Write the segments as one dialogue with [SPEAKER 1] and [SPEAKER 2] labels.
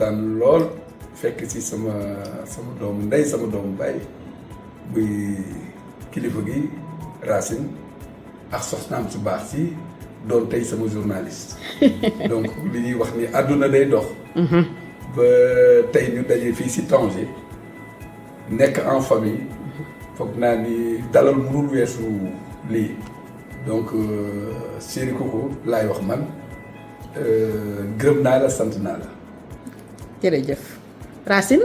[SPEAKER 1] kontaan lool fekk ci sama doomu ndey sama doomu baay muy kilifa gi Racine ak soxnaam su baax si doon tey sama journaliste donc li ñuy wax ni àdduna day dox ba tey ñu daje fii si Tanger nekk en famille foog naa ni dalal mënul weesu lii donc Chéri Coco laay wax man gërëm naa la sant naa la.
[SPEAKER 2] jërëjëf Racine.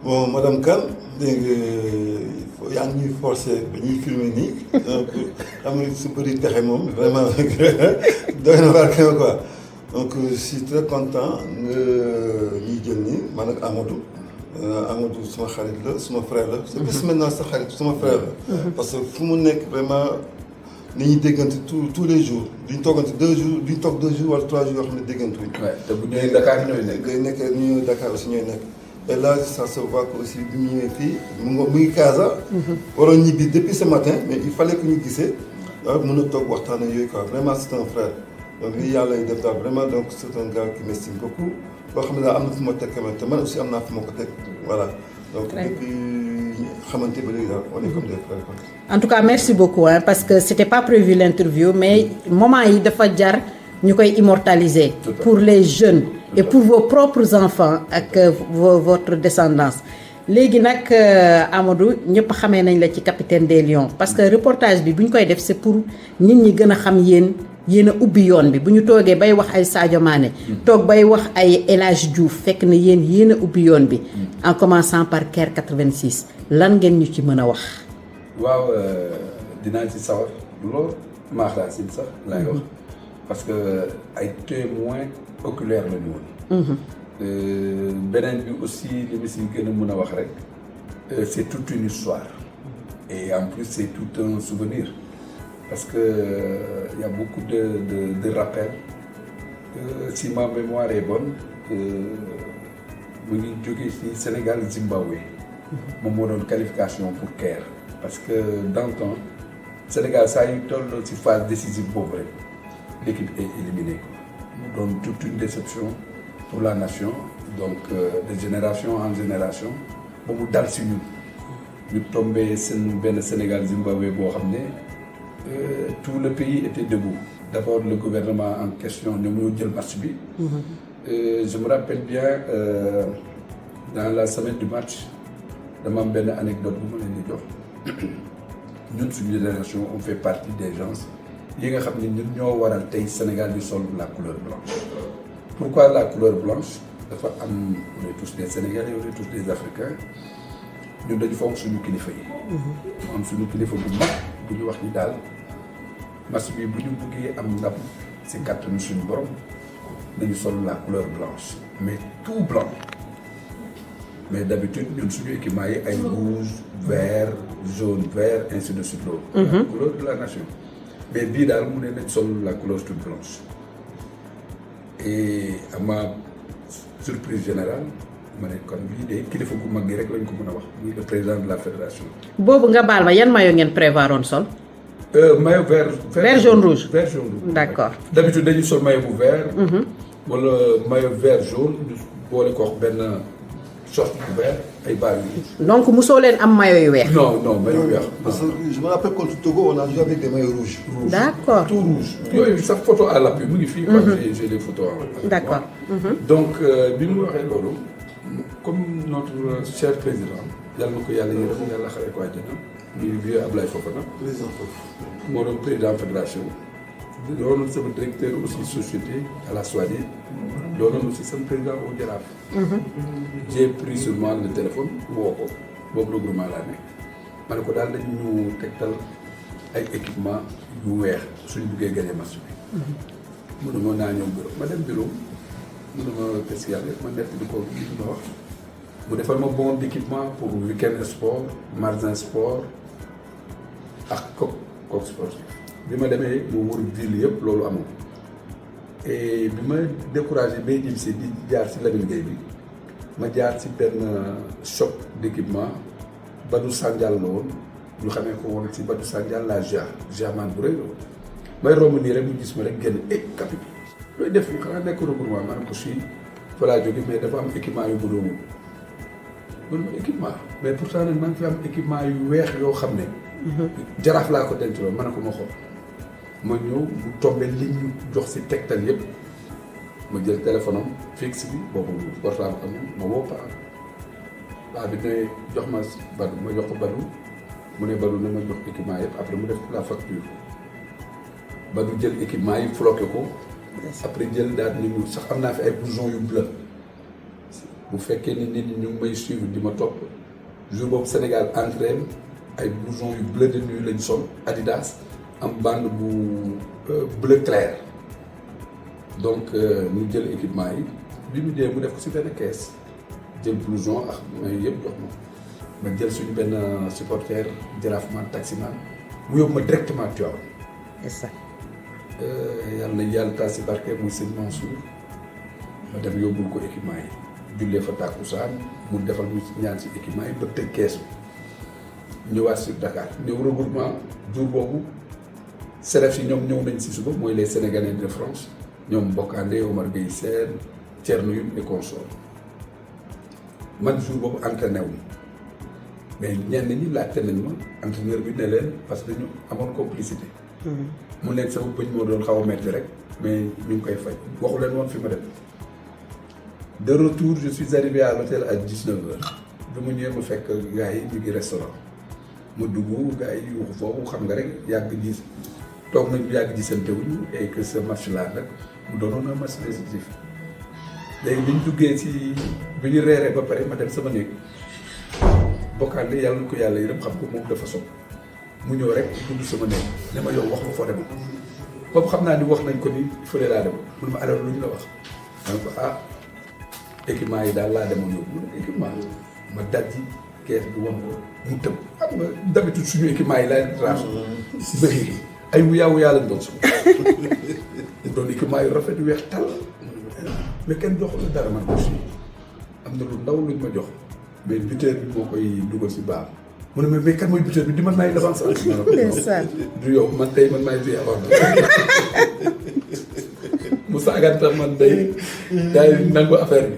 [SPEAKER 3] bon madame Kane dégg nga yaa ngi ñuy forcé ba ñuy filmer nii donc xam nga su bëri pexe moom vraiment doy na waar kenn quoi donc je suis très content nga ñuy jël nii man ak Amadou. Amadou suma xarit la suma frère la. c'est plus maintenant sa xarit suma frère la. parce que fu mu nekk vraiment. ni ñuy déggante tous les jours duñ toogante 2 jours duñ toog 2 jours wala 3 jours yoo xam ne déggante wuñ.
[SPEAKER 1] waaw te bu ñëwee Dakar ñooy nekk.
[SPEAKER 3] day nekk ñu Dakar aussi ñooy nekk. et là ça se voit que aussi bi ñu ñëwee fii mu ngi Casa. waroon ñibbi depuis ce matin mais il fallait que ñu gisee. donc mën a toog waxtaan ak yooyu quoi vraiment c'est un frère. donc lii yàlla lay def daal vraiment donc c'est un gars qui m'estime beaucoup. loo xam ne daal am na fu ma teg quand même te man aussi am naa fu ma ko teg voilà. donc depuis xamante ba léegi daal on est comme des frères quoi.
[SPEAKER 2] En tout cas merci beaucoup hein, parce que c'était pas prévu l'interview mais moment yi dafa jar ñu koy immortaliser pour les jeunes et pour vos propres enfants ak votre descendance. léegi nag Amadou ñëpp xamee nañ la ci capitaine des Lions parce que reportage bi bu ñu koy def c'est pour nit ñi gën a xam yéen a ubbi yoon bi bu ñu toogee bay wax ay Sadio Mané toog bay wax ay El Hadj Diouf fekk na yéen a ubbi yoon bi en commençant par Caire 86 lan ngeen ñu ci mën a wax.
[SPEAKER 1] waaw dinaa ci sawar lool maax laa si sax laay wax parce que ay témoins oculaires la ñu woon. beneen bi aussi li ma si gën a mën a wax rek c'est toute une histoire et en plus c'est tout un souvenir parce que y a beaucoup de rappels si ma mémoire est bonne mu ngi jógee ci Sénégal Zimbabwe moom moo doon qualification pour Caire parce que dans le temps Sénégal saa yu toll ci phase décisive boobu rek l'équipe est éliminée mu doon toute une déception pour la nation donc de génération en génération ba mu dal si ñun ñu tombé seen benn Sénégal Zimbabwe boo xam ne tout le pays était debout d'abord le gouvernement en question ñoom ñoo jël match bi je me rappelle bien dans la semaine du match dama am benn anecdote bu ma leen di jox ñun suñu génération on fait partie des gens yi nga xam ne ñun ñoo waral tey Sénégal di sol la couleur blanche. Pourquoi la couleur blanche dafa am on est tous des Sénégalais on est tous des Africains ñun dañu fonk suñu kilifa yi. mu am suñu kilifa bu mag bu ñu wax ni daal match bi bu ñu bëggee am ndam si kàttanu suñu borom nañu sol la couleur blanche mais tout blanc mais d'habitude ñun suñu équipement yi ay rouge vert jaune vert ainsi de suite loolu. la couleur de la nation mais bii daal mu ne nañ sol la couleur toute blanche. et à ma surprise générale ma ne kon bii de kilifa gu mag gi rek lañ ko mën a wax muy le président de la fédération.
[SPEAKER 2] boobu nga baal ma yan maillot ngeen prévoiroon sol.
[SPEAKER 1] maillot vert.
[SPEAKER 2] vert jaune rouge.
[SPEAKER 1] vert jaune rouge.
[SPEAKER 2] d'accord.
[SPEAKER 1] d'habitude dañuy sol maillot bu vert. wala maillot vert jaune ñu boole ko benn short bu vert ay bas yu rouge.
[SPEAKER 2] donc mosoo leen am maillot yu weex.
[SPEAKER 1] non maillot yu weex.
[SPEAKER 3] parce que je me rappelle contre Togo on a joué avec des maillots rouges.
[SPEAKER 2] d'accord
[SPEAKER 1] tout rouge. yooyu sax photo à l'appui mu ngi fii. j'ai des photos à
[SPEAKER 2] d'accord.
[SPEAKER 1] donc bi mu waxee loolu comme notre cher président yàlla na ko yàlla yërëm yàlla xare ko àjjana muy vieux Ablaye Fofana.
[SPEAKER 3] président foofu.
[SPEAKER 1] moo doon président fédération. doonoon sama directeur aussi société à la Soadie. doonoon aussi sama président au Jaraaf. j'ai pris sur moi le téléphone woo ko boobu regroupement laa nekk. ma ne ko daal dañu ñu tegtal ay équipement yu weex suñu buggee gagner match bi. mu ne ma naa ñëw bureau ma dem bureau mu ne ma qu'est-ce yàlla ma nekk di ko li ma wax. mu defal ma bon d'équipement pour Week-end Sport Marzin Sport ak Coq Sportif bi ma demee mu wër ville yëpp loolu amul et bi ma découragé bay jëm si di jaar si Lamine Gueye bi ma jaar si benn shop d'équipement Badou Sandial la woon ñu xamee ko woon si Badou Sandial la man bu rëy la woon may romb nii rek mu gis ma rek génn capitaine looy def ñu xanaa nekk regroupement ma ne ko si fa laa jóge mais dafa am équipement yu mu doon wut man équipement mais pourtant nag maa ngi fi am équipement yu weex yoo xam ne jaraaf laa ko denc loolu ma ne ko ma xool ma ñëw mu tombé li ñu jox si tegtal yëpp ma jël téléphone am fixe bi boobu portable am ma woo paa bi ne jox ma Badou ma jox ko Badou mu ne Badou na ma jox équipement yëpp après mu def la facture Badou jël équipement yi floqué ko après jël daal ni ñu sax am naa fi ay blouson yu bleu bu fekkee ni nit ñi ñu ngi may suivre di ma topp jour boobu Sénégal entraîne ay blouson yu bleu de nuit lañ sol Adidas am bande bu bleu clair donc ñu jël équipement yi bi mu dee mu def ko si benn caisse jël blouson ak may yëpp jox ma jël suñu benn supporter Jaraaf man taximan mu yóbbu ma directement Tivaouane.
[SPEAKER 2] c'est ça.
[SPEAKER 1] yàlla na yàlla taal si barke muy sëñ Mansour ma dem yóbbul ko équipement yi jullee fa tàkkusaan mu defal ñu ñaan si équipement yi ba tëj kees bi ñëwaat sur Dakar ñëw regroupement jour boobu selef yi ñoom ñëw nañ si suba mooy les Sénégalais de France ñoom Bokandé Omar Gueye Sène Thierno Youm et consorts man jour boobu entraîné wu mais ñenn ñi laajte nañ ma entraîneur bi ne leen parce que dañu amoon complicité. mu leen sama bëñ moo doon xaw a metti rek mais ñu ngi koy faj waxu leen woon fi ma dem de retour je suis arrivé à l'hôtel à 19h bi mu ñëwee ma fekk gars yi ñu ngi restaurant ma dugg gars yi yuuxu foofu xam nga rek yàgg gis toog nañu yàgg gisante wuñu et que ce match là nag mu doonoon un match décisif léegi bi ñu duggee si bi ñu reeree ba pare ma dem sama néeg bokkaale yàlla na ko yàlla yërëm xam ko moom dafa sopp mu ñëw rek dugg sama néeg ne ma yow wax ma foo demoon boobu xam naa ni wax nañ ko ni fële laa demoon mun ma alors lu ñu la wax ma ne ko équipement yi daal laa demoon yóbbu mu ne équipement ma dajji kees bi wan ko mu tëb xam nga d'habitude suñu équipement yi laay raas bëri ay wuyaa lañ doon suñu mu doon équipement yu rafet yu weex tal mais kenn joxul la dara man aussi am na lu ndaw luñ ma jox mais buteur bi moo koy dugal si baax mu ne mais kan mooy buteur bi di man maay l'avance du yow man tey man maay joué avant mu saagaan tax man day daay nangu affaire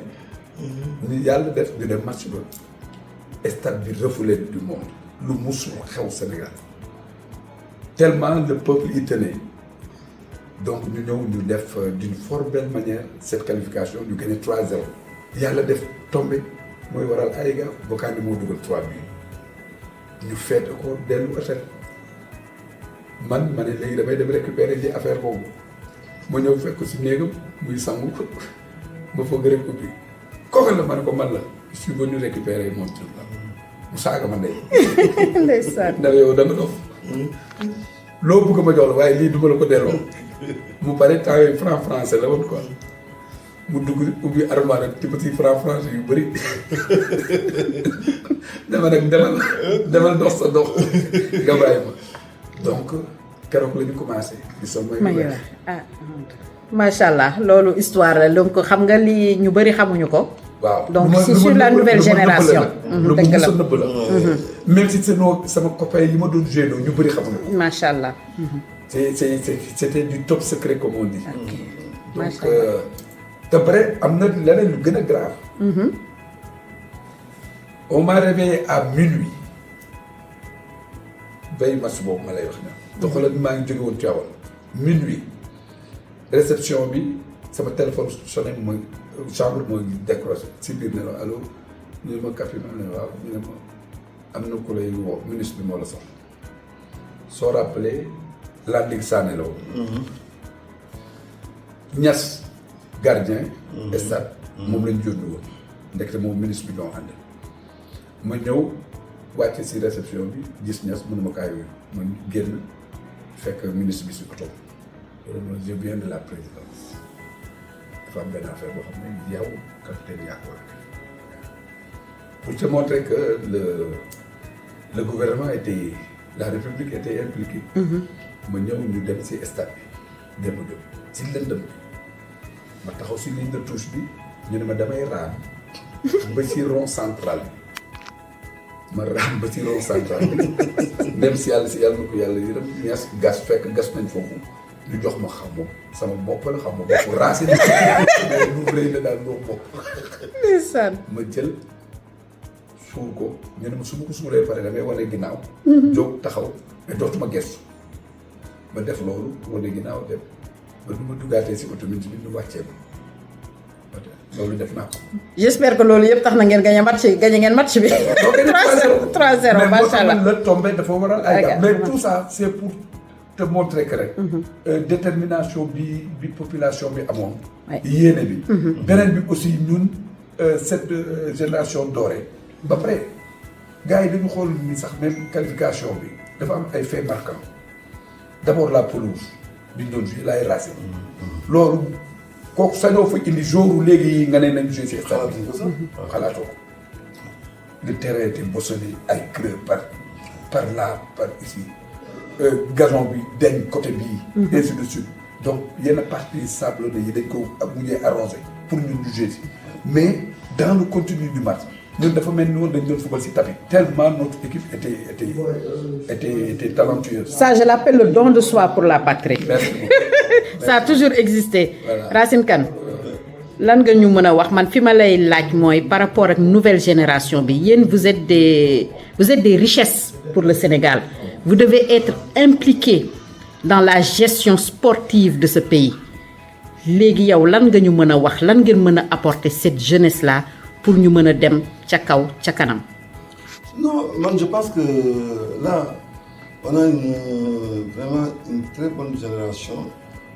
[SPEAKER 1] bi ni yàlla def ñu dem match ba stade bi refoulé du monde lu musul xew Sénégal tellement le peuple y tenait donc ñu ñëw ñu def d'une fort belle manière cette qualification ñu gagné 3-0 yàlla def tombé mooy waral ay gars Bokandé moo dugal 3 buts ñu feete ko dellu hôtel man ma ne léegi damay dem récupérer ji affaire boobu ma ñëw fekk ko si néegam muy sangu ma foog rek ubbi kooku la ma ne ko man la je suis venu récupérer mon truc là mu saaga ma ndey.
[SPEAKER 2] ndeysaan
[SPEAKER 1] ndax yow da nga dof loo bëgg ma jox la waaye lii duma la ko delloo mu pare temps yooyu franc français la woon quoi mu dugg ubbi armoire ak petit franc français yu bëri dama nag demal dox sa dox nga bàyyi ma donc keroog la ñu commencé. di sol may
[SPEAKER 2] macha allah loolu histoire la donc xam nga li ñu bëri xamuñu ko.
[SPEAKER 1] waaw
[SPEAKER 2] donc c'est sur la nouvelle génération.
[SPEAKER 1] dëgg la nëbb la même si sama copain yi ma doon joué ñu bëri xamuñu ko.
[SPEAKER 2] macha allah.
[SPEAKER 1] c'était du top secret comme on dit. donc
[SPEAKER 2] macha allah
[SPEAKER 1] te pare am na leneen lu gën a grave. on m'a réveillé à minuit bay match boobu ma lay wax na doxalal maa ngi jóge woon Tivaouane minuit réception bi sama téléphone sonné mooy chambre mooy décroché si biir ne la allo ñu ne ma café ma ne waaw ñu ne ma am na ku lay woo ministre bi moo la soxla soo rappelé Landing Sané la woon Niass gardien stade moom lañ jónni woon ndekete moom ministre bi ñoo ànd ma ñëw wàcce si réception bi gis Niass mënu ma kaay yooyu ma génn fekk ministre bi si oto loolu je viens de la présidence dafa am benn affaire boo xam ne yow capitaine yaa ko pour te montrer que le gouvernement était la république était impliquée ma ñëw ñu dem si stade bi dem jóg si lëndëm bi ma taxaw si ligne de touche bi ñu ne ma damay raam ba si rond central bi ma raam ba si rond central bi dem si yàlla na ko yàlla yërëm Niass gas fekk gas nañ foofu ñu jox ma xam moom sama bopp la xam ma bopp Racine mais lu rëy la daal loo bopp
[SPEAKER 2] ndeysaan.
[SPEAKER 1] ma jël suur ko ñu ne ma su ma ko suuree pare damay wane ginnaaw jóg taxaw mais dootuma gestu ma def loolu wane ginnaaw dem ba du ma duggaatee si automobile bi ñu wàccee ma loolu def naa ko.
[SPEAKER 2] j'espère que loolu yëpp tax na ngeen gagné ngeen match bi. 3-0 macha allah
[SPEAKER 1] mais la tombé dafa waral ay gars mais tout ça c'est pour te montrer que rek. détermination bi population bi amoon. yéene bi. beneen bi aussi ñun cette génération dorée. ba pare gars yi dañu xool ni sax même qualification bi dafa am ay faits marquants d'abord la pelouse bi ñu doon joué laay Racine. loolu kooku sañoo fa indi jour léegi nga ne nañ joué si stade bi xalaatoo ko. le terrain était bossonné ay creux par là par ici gazon bi dañ côté bii. ainsi de suite donc yenn partie sablonneux yi dañ ko mujjee arrosé pour ñun ñu joué si mais dans le contenu du match. ñun dafa mel ni woon dañu doon football si tapis tellement notre équipe était talentueuse.
[SPEAKER 2] Ça je l'appelle le don de soi pour la patrie.
[SPEAKER 1] Merci.
[SPEAKER 2] Ça a toujours existé.
[SPEAKER 1] Voilà.
[SPEAKER 2] Racine Kane lan nga ñu mën a wax man fi ma lay laaj mooy par rapport ak nouvelle génération bi yéen vous êtes des richesses pour le Sénégal. Vous devez être impliqués dans la gestion sportive de ce pays léegi yow lan nga ñu mën a wax lan ngeen mën a apporter cette jeunesse là pour ñu mën a dem ca kaw ca kanam.
[SPEAKER 3] Non, man je pense que là on a vraiment une très bonne génération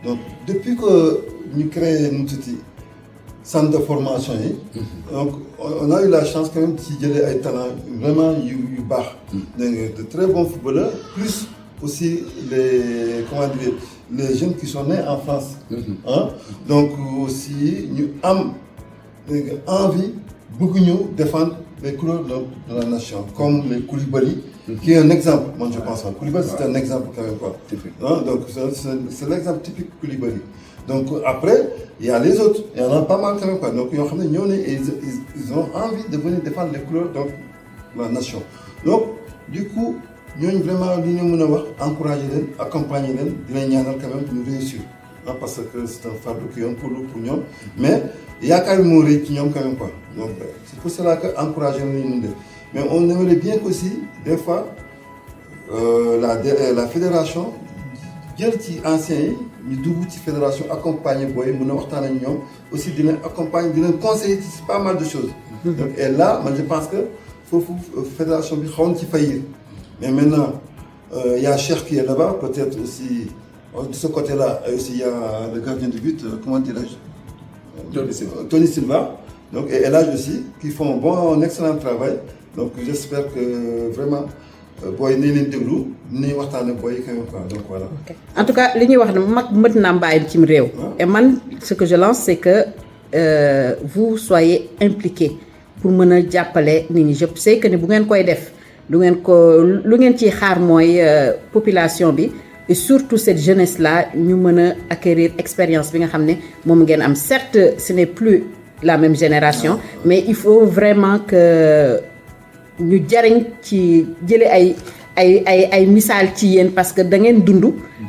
[SPEAKER 3] donc depuis que ñu créé nu tuuti centre de formation yi. donc on a eu la chance quand même ci jëlee ay talents vraiment yu baax. de très bons footballeurs plus aussi les jeunes qui sont nés en France. Hein? Donc aussi ñu am envie bëgg ñu défendre les couleurs de la nation comme les Koulibaly. Qui est un exemple, moi je pense. Koulibaly c'est un exemple quand même quoi. Hein? Donc c'est l'exemple typique Koulibaly. Donc après il y a les autres, il y en a pas mal quand même quoi. Donc yoo xam ne ñoo ne ils ont envie de venir défendre les couleurs donc la nation. Donc du coup ñooñu vraiment li ñu mën a wax encourager leen accompagner leen dinañ ñaanal quand même ñu réussir ah parce que c'est un fardeau qui est pour ñoom mais yaakaar moo rëy ci ñoom quand même quoi. Donc c'est pour cela que encourager leen ñu mën def mais on aimerait bien qu'aussi des fois la fédération jël ci anciens yi ñu dugg ci fédération accompagner booy mën a waxtaan ak ñoom aussi dina accompagner dina conseiller ci pas mal de choses. Donc et là man je pense que foofu fédération bi xawoon ci faillir mais maintenant y a Cheikh qui est là-bas peut-être aussi de ce côté-là aussi il y a le gardien de but comment dirais-je Tony Silva donc et El Hadj aussi qui font un excellent travail donc j'espère que vraiment booy nañ leen déglu nañ waxtaan ak booy quand même quoi donc voilà.
[SPEAKER 2] Okay. En tout cas li ñuy wax ne mag mët naa bàyyi cim réew. et man ce que je lance c'est que vous soyez impliqués pour mën a jàppale nit ñi je sais que ni bu ngeen koy def du ngeen ko lu ngeen ciy xaar mooy population bi et surtout cette jeunesse là ñu mën a acquérir expérience bi nga xam ne moom ngeen am certes ce n'est plus la même génération mais il faut vraiment que ñu jariñ ci jële ay misaal ci yéen parce que da ngeen dund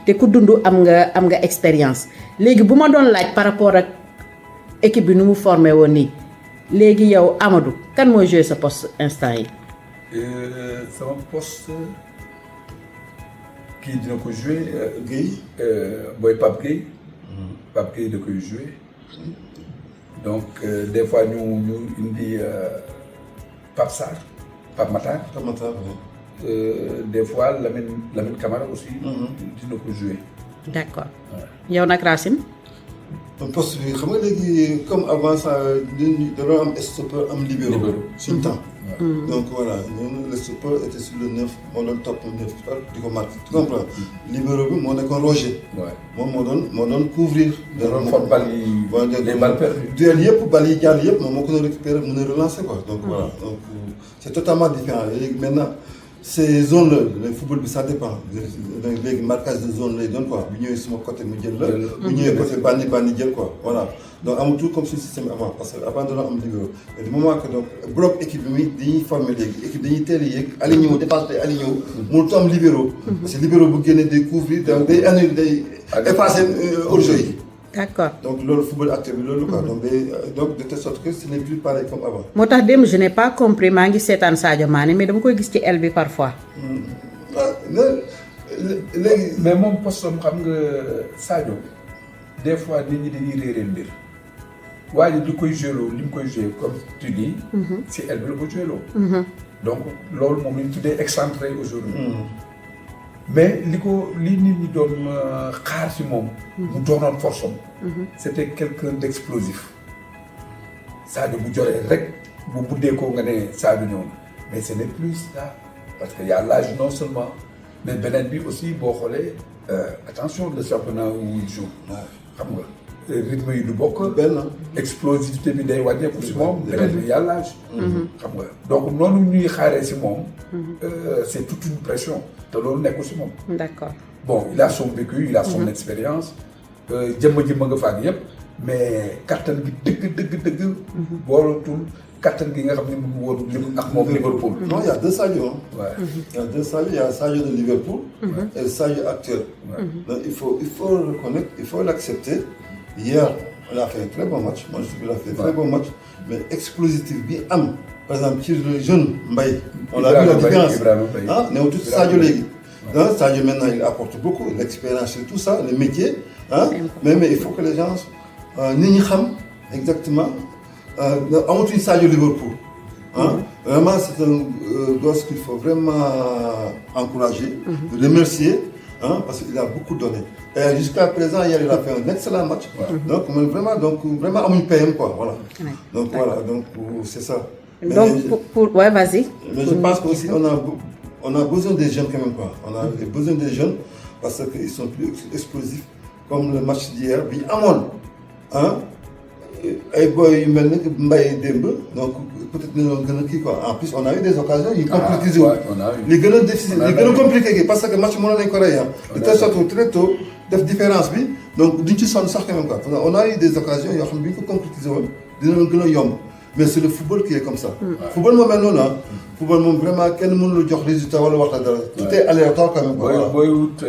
[SPEAKER 2] te ku dund am nga expérience léegi bu ma doon laaj par rapport ak équipe bi nu mu formé woon nii léegi yow Amadou kan mooy jouer sa poste instant yi
[SPEAKER 1] sama poste kii dina ko jouer
[SPEAKER 3] Guèye
[SPEAKER 1] booy Pape Guèye da koy jouer donc des fois ñu indi Pape Sarr Pape Matar. Des fois Lamine Camara aussi. dina ko jouer.
[SPEAKER 2] d'accord yow nag Racine.
[SPEAKER 3] poste bi xam nga léegi comme avant ça dañoo am stoppeur am libéro. suñu temps. donc voilà ñun le stoppeur était sur le 9 moo doon topp 9 di ko marqué tu comprends. libéro bi moo nekkoon Roger. moom moo doon couvrir.
[SPEAKER 1] da doon fort bal yi les balles perdues.
[SPEAKER 3] duel yëpp bal yi jàll yëpp moom moo ko doon récupérer mën a relancer quoi. donc voilà donc c'est totalement différent léegi maintenant ces zones là le football bi ça dépend léegi marquage de zone lay doon quoi bu ñëwee suma côté mu jël la. bu ñëwee côté bandi jël quoi voilà. donc amatul comme suñu système avant parce que avant dañoo am libéro et du moment que donc bloc équipe bi dañuy former léegi équipe dañuy teel a yéeg aligné wu dépassé aligné wu. mënut am libéro. parce que libéro bu génnee day couvrir donc day annulé day. effacer hors-jeu yi.
[SPEAKER 2] d'accord
[SPEAKER 3] donc loolu football actuel bi loolu quoi. donc de telle sorte que ce n'est plus pareil comme avant.
[SPEAKER 2] moo tax démb je n'ai pas compris maa ngi seetaan Sadio Mané mais dama koy gis ci aile bi parfois.
[SPEAKER 3] léegi.
[SPEAKER 1] mais moom postom xam nga Sadio des fois nit ñi dañuy réeree mbir waaye li koy jëloo li mu koy joué comme tu dis. si aile bi la ko jëloo. donc loolu moom la ñu tuddee excentré aujourd'hui. mais li nit ñi doon xaar ci moom. mu doonoon force am. c'était quelqu'un d'explosif. Sadio bu joree rek bu buddee ko nga ne Sadio ñëw na mais ce n'est plus ça parce que y a l'âge non seulement mais beneen bi aussi boo xoolee attention le championnat où il joue. xam nga rythme yi du bokk.
[SPEAKER 3] benn
[SPEAKER 1] explosivité bi day wàññeeku ci moom. beneen bi y a l'âge. xam nga donc noonu ñuy xaaree ci moom. c'est toute une pression. te loolu nekkul ci moom.
[SPEAKER 2] d'accord
[SPEAKER 1] bon il a son vécu il a son expérience. jëmma nga faak yëpp mais kattan gi dëgg. boolatul kattan gi nga xam ne mu woon ak moom Liverpool.
[SPEAKER 3] non il y a deux Sadio.
[SPEAKER 1] Ouais.
[SPEAKER 3] Il y a deux Sadio, il y a Sadio de Liverpool et le Sadio actuel. Donc il faut le reconnaître, il faut l'accepter. Hier, on a fait un très bon match. Moi je trouve qu'il a fait un très bon match. Mais explosif bi am. Par exemple ci le jeune Mbaye. On l'a vu la différence. Ah, néew tout Sadio léegi. Donc Sadio maintenant il apporte beaucoup l'expérience et tout ça, le métier. Hein? Mais il faut que les gens nit ñi xam exactement amatuñu Sadio Liverpool. Hein? Vraiment c'est un gosse qu'il faut vraiment encourager, remercier, hein? Parce qu'il a beaucoup donné. Et jusqu'à présent hier il a fait un excellent match. Donc vraiment amuñu PM quoi, voilà. Donc voilà, donc c'est ça.
[SPEAKER 2] Donc ouais, vas-y.
[SPEAKER 3] Mais je pense qu'aussi on a besoin des jeunes quand même quoi. On a besoin des jeunes parce qu'ils sont plus explosifs. Comme le match d'hier bi amoon ah ay boy yu mel ni Mbaye démb donc peut-être ñu doon gën a kii quoi en plus on a eu des occasions yu concrétisé wu li gën a difficile li gën a compliqué parce que match mënoon nañu ko rey de telle sorte très tôt def différence bi donc duñ ci sonn sax quand même quoi on a eu des occasions yoo xam ne bi ñu ko concrétisé woon dina doon gën a yomb mais c'est le football qui est comme ça. Football moom mel noonu ah. Football moom vraiment kenn mënul jox résultat wala wax la dara. tout est aléatoire quand même.
[SPEAKER 1] voilà booy wut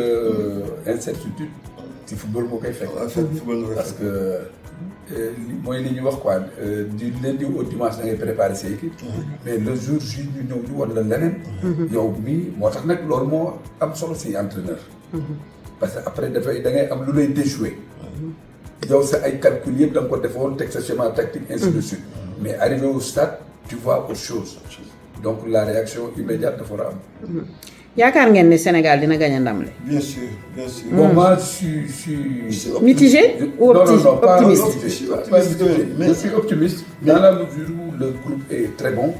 [SPEAKER 1] incertitude. ci football moo koy fekk. parce que mooy li ñuy wax quoi du lundi au dimanche da ngay préparer sa équipe. mais le jour J ñu ñëw ñu wan la leneen. yow mii moo tax nag loolu moo am solo si entraîneur. parce que après da ngay am lu lay déjouer. yow sa ay calcul yëpp da nga ko defoon teg sa schéma tactique ainsi de suite. mais arrivé au stade tu vois autre chose. donc la réaction immédiate dafa war a am.
[SPEAKER 2] yaakaar ngeen ne Sénégal dina gagner ndam li.
[SPEAKER 3] Bien sûr, bien sûr.
[SPEAKER 1] Bon, moi, je suis
[SPEAKER 2] mitigé ou optimiste?
[SPEAKER 1] Je suis optimiste dans la mesure où le groupe est très bon.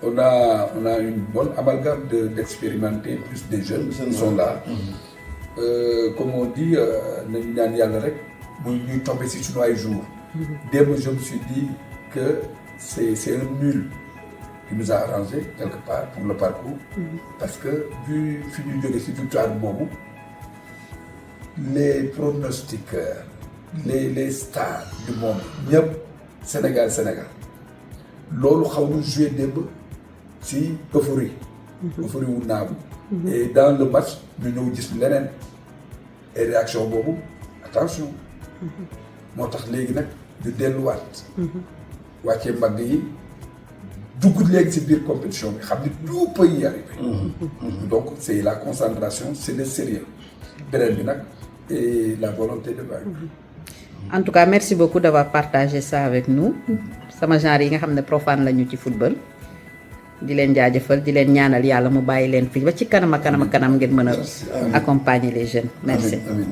[SPEAKER 1] On a une bonne amalgame d'expérimentés, plus des jeunes qui sont là. Comme on dit, nañu ñaan yàlla rek muy ñuy tomber si sunu ay jours. Démb je me suis dit que c'est un nul qui nous a arrangé quelque part pour le parcours. Parce que vu fi ñu jógee si victoire boobu les pronostiqueurs les stars du monde ñëpp Sénégal loolu xaw na joué démb si euphorie wu naagu et dans le match ñu ñëw gis leneen et réaction boobu attention moo tax léegi nag ñu delluwaat wàccee mbagg yi dugg léegi ci biir compétition bi xam ni tout peut y arriver. Donc c'est la concentration c'est le sérieux beneen bi nag et la volonté de vaincre.
[SPEAKER 2] En tout cas merci beaucoup d'avoir partagé ça avec nous sama genre yi nga xam ne profane lañu ci football di leen jaajëfal di leen ñaanal yàlla mu bàyyi leen fii ba ci kanam ngeen mën a accompagner les jeunes merci.
[SPEAKER 1] Amiin.